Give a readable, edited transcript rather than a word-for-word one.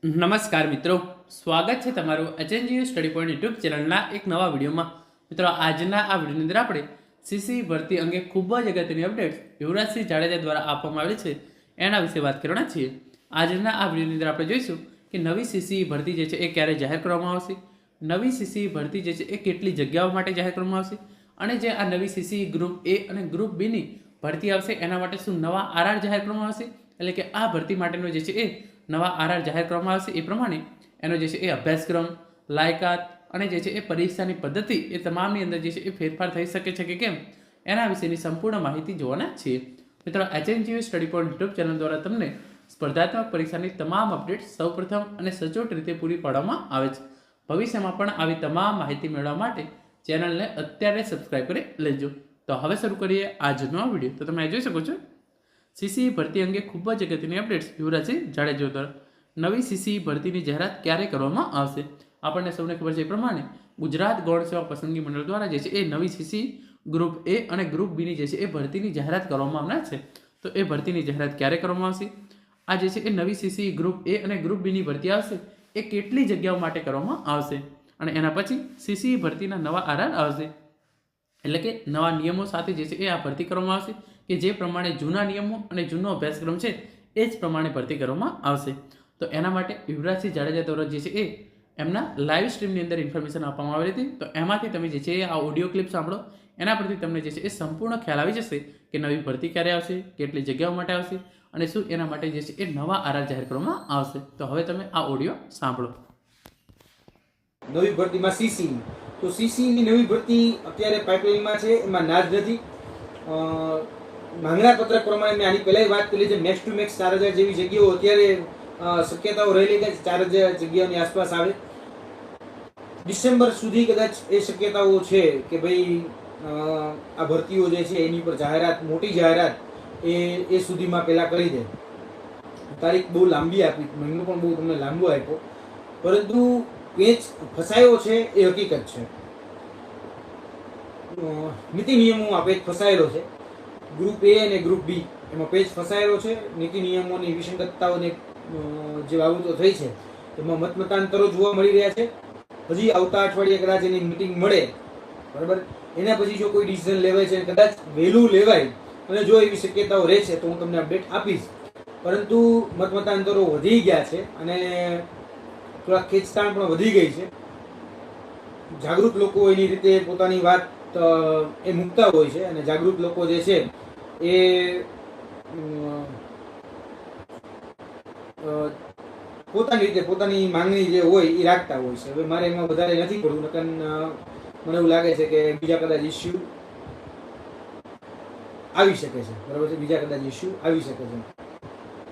નમસ્કાર મિત્રો, સ્વાગત છે તમારું એચએનજીયુ સ્ટડી પોઈન્ટ યુટ્યુબ ચેનલના એક નવા વિડીયોમાં. મિત્રો, આજના આ વિડીયોની અંદર આપણે સીસી ભરતી અંગે ખૂબ જ અગત્યની અપડેટ્સ યુવરાજસિંહ જાડેજા દ્વારા આપવામાં આવી છે એના વિશે વાત કરવાના છીએ. આજના આ વિડીયોની અંદર આપણે જોઈશું કે નવી સીસી ભરતી જે છે એ ક્યારે જાહેર કરવામાં આવશે, નવી સીસી ભરતી જે છે એ કેટલી જગ્યાઓ માટે જાહેર કરવામાં આવશે, અને જે આ નવી સીસી ગ્રુપ એ અને ગ્રુપ બીની ભરતી આવશે એના માટે શું નવા આરઆર જાહેર કરવામાં આવશે, એટલે કે આ ભરતી માટેનો જે છે એ નવા આરઆર જાહેર કરવામાં આવશે. એ પ્રમાણે એનો જે છે એ અભ્યાસક્રમ, લાયકાત અને જે છે એ પરીક્ષાની પદ્ધતિ એ તમામની અંદર જે છે એ ફેરફાર થઈ શકે છે કે કેમ એના વિશેની સંપૂર્ણ માહિતી જોવાના છીએ. મિત્રો, HNGU study point YouTube channel દ્વારા તમને સ્પર્ધાત્મક પરીક્ષાની તમામ અપડેટ સૌપ્રથમ અને સચોટ રીતે પૂરી પાડવામાં આવે છે. ભવિષ્યમાં પણ આવી તમામ માહિતી મેળવવા માટે ચેનલને અત્યારે સબસ્ક્રાઈબ કરી લેજો. તો હવે શરૂ કરીએ આજનો વિડીયો. તો તમે જોઈ શકો છો સીસી ભરતી અંગે ખૂબ જ અગત્યની અપડેટ્સ યુવરાજસિંહ જાડેજા દ્વારા. નવી સીસી ભરતીની જાહેરાત ક્યારે કરવામાં આવશે? આપણને સૌને ખબર છે એ પ્રમાણે ગુજરાત ગૌણ સેવા પસંદગી મંડળ દ્વારા જે છે એ નવી સીસી ગ્રુપ એ અને ગ્રુપ બીની જે છે એ ભરતીની જાહેરાત કરવામાં આવનાર છે. તો એ ભરતીની જાહેરાત ક્યારે કરવામાં આવશે? આ જે છે એ નવી સીસી ગ્રુપ એ અને ગ્રુપ બીની ભરતી આવશે એ કેટલી જગ્યાઓ માટે કરવામાં આવશે, અને એના પછી સીસી ભરતીના નવા આરઆર આવશે, એટલે કે નવા નિયમો સાથે જે છે એ આ ભરતી કરવામાં આવશે કે જે પ્રમાણે જૂના નિયમો અને જૂનો અભ્યાસક્રમ છે એ જ પ્રમાણે ભરતી કરવામાં આવશે. તો એના માટે યુવરાજસિંહ જાડેજા દ્વારા જે છે એ એમના લાઈવ સ્ટ્રીમની અંદર ઇન્ફોર્મેશન આપવામાં આવેલી હતી. તો એમાંથી તમે જે છે આ ઓડિયો ક્લિપ સાંભળો, એના પરથી તમને જે છે એ સંપૂર્ણ ખ્યાલ આવી જશે કે નવી ભરતી ક્યારે આવશે, કેટલી જગ્યાઓ માટે આવશે અને શું એના માટે જે છે એ નવા આરઆર જાહેર કરવામાં આવશે. તો હવે તમે આ ઓડિયો સાંભળો. નવી ભરતીમાં સીસી, તો સીસીની નવી ભરતી અત્યારે પાઇપલાઇનમાં છે, એમાં ના જ નથી. માંગણા પત્રક પ્રમાણે મેં આની પહેલાં વાત કરી છે, મેક્સ ટુ મેક્સ 4000 જેવી જગ્યાઓ અત્યારે શક્યતાઓ રહેલી છે, 4000 જગ્યાઓની આસપાસ આવે. ડિસેમ્બર સુધી કદાચ એ શક્યતાઓ છે કે ભાઈ આ ભરતીઓ જે છે એની પર જાહેરાત, મોટી જાહેરાત એ સુધીમાં પહેલાં કરી દે. તારીખ બહુ લાંબી આપી, મહિનો પણ બહુ તમને લાંબો આપ્યો, પરંતુ પેચ ફસાયો છે એ હકીકત છે. નીતિ નિયમો આ પેચ ફસાયેલો છે. ગ્રુપ એ અને ગ્રુપ બી એમાં પેચ ફસાયેલો છે. નીતિ નિયમોની વિસંગતતાઓને જે બાબતો થઈ છે એમાં મતમતાંતરો જોવા મળી રહ્યા છે. હજી આવતા અઠવાડિયે કદાચ એની મિટિંગ મળે, બરાબર, એના પછી જો કોઈ ડિસિઝન લેવાય છે, કદાચ વહેલું લેવાય અને જો એવી શક્યતાઓ રહે છે તો હું તમને અપડેટ આપીશ. પરંતુ મતમતાંતરો વધી ગયા છે અને થોડા ખેંચતાણ પણ વધી ગઈ છે. જાગૃત લોકો એની રીતે પોતાની વાત એ મૂકતા હોય છે અને જાગૃત લોકો જે છે એ પોતાની રીતે પોતાની માંગણી જે હોય એ રાખતા હોય છે. હવે મારે એમાં વધારે નથી પડવું, નકર મને એવું લાગે છે કે બીજા કદાચ ઇસ્યુ આવી શકે છે, બરાબર છે, બીજા કદાચ ઇસ્યુ આવી શકે છે.